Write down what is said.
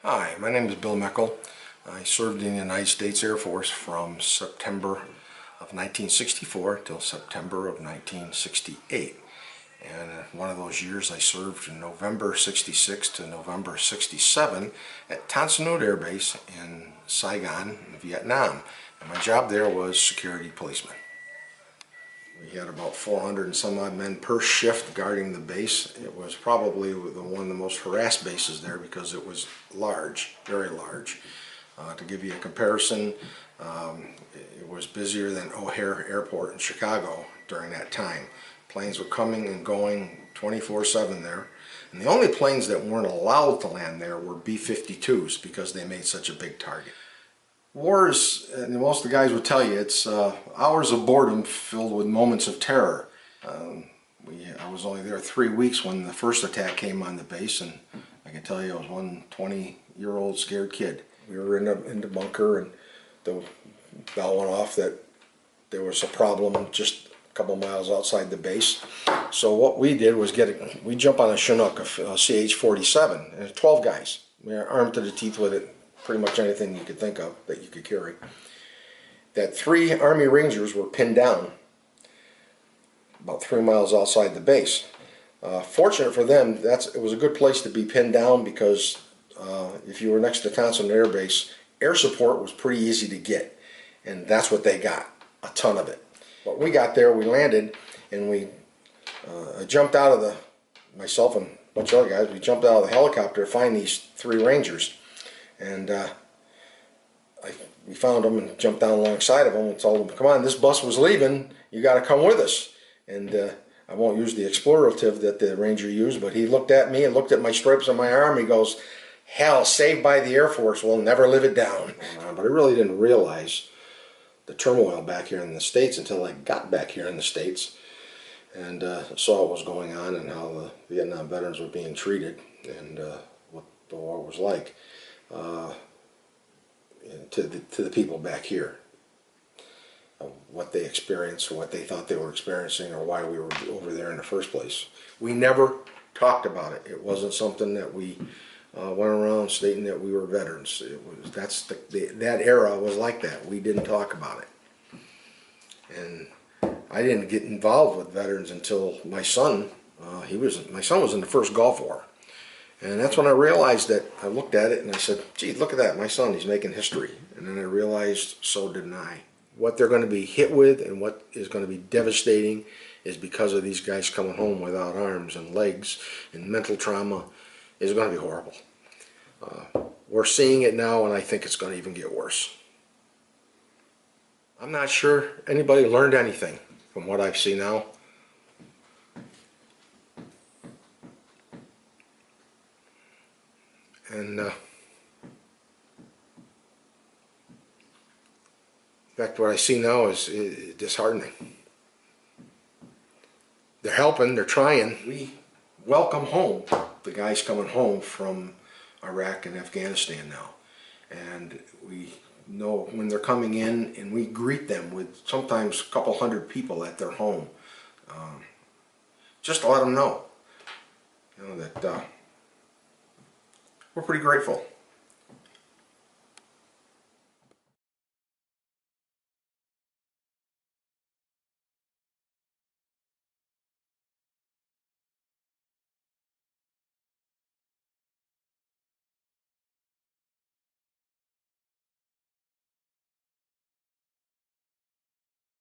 Hi, my name is Bill Mickle. I served in the United States Air Force from September of 1964 till September of 1968. And one of those years I served in November 66 to November 67 at Tan Son Nhut Air Base in Saigon, Vietnam. And my job there was security policeman. We had about 400 and some odd men per shift guarding the base. It was probably one of the most harassed bases there because it was large, very large. To give you a comparison, it was busier than O'Hare Airport in Chicago during that time. Planes were coming and going 24/7 there. And the only planes that weren't allowed to land there were B-52s because they made such a big target. Wars, and most of the guys would tell you, it's hours of boredom filled with moments of terror. I was only there 3 weeks when the first attack came on the base, and I can tell you I was one 20-year-old scared kid. We were in the bunker, and the bell went off that there was a problem just a couple miles outside the base. So what we did was we jump on a Chinook, a CH-47, and 12 guys. We were armed to the teeth with it. Pretty much anything you could think of that you could carry. That 3 Army Rangers were pinned down about 3 miles outside the base. Fortunate for them, it was a good place to be pinned down because if you were next to Tan Son Nhut Air Base, air support was pretty easy to get, and that's what they got, a ton of it. But we got there, we landed, and we jumped out of myself and a bunch of other guys, we jumped out of the helicopter to find these 3 Rangers. And we found them and jumped down alongside of them and told them, come on, this bus was leaving, you got to come with us. And I won't use the explorative that the Ranger used, but he looked at me and looked at my stripes on my arm. He goes, hell, saved by the Air Force, we'll never live it down. But I really didn't realize the turmoil back here in the States until I got back here in the States and saw what was going on and how the Vietnam veterans were being treated and what the war was like. To the people back here, what they experienced or what they thought they were experiencing or why we were over there in the first place. We never talked about it. It wasn't something that we went around stating that we were veterans. That era was like that. We didn't talk about it. And I didn't get involved with veterans until my son, my son was in the first Gulf War. And that's when I realized that I looked at it and I said, gee, look at that, my son, he's making history. And then I realized so didn't I. What they're going to be hit with and what is going to be devastating is because of these guys coming home without arms and legs, and mental trauma is going to be horrible. We're seeing it now, and I think it's going to even get worse. I'm not sure anybody learned anything from what I see now. And in fact, what I see now is disheartening. They're helping, they're trying. We welcome home the guys coming home from Iraq and Afghanistan now. And we know when they're coming in, and we greet them with sometimes a couple hundred people at their home. Just to let them know, that we're pretty grateful.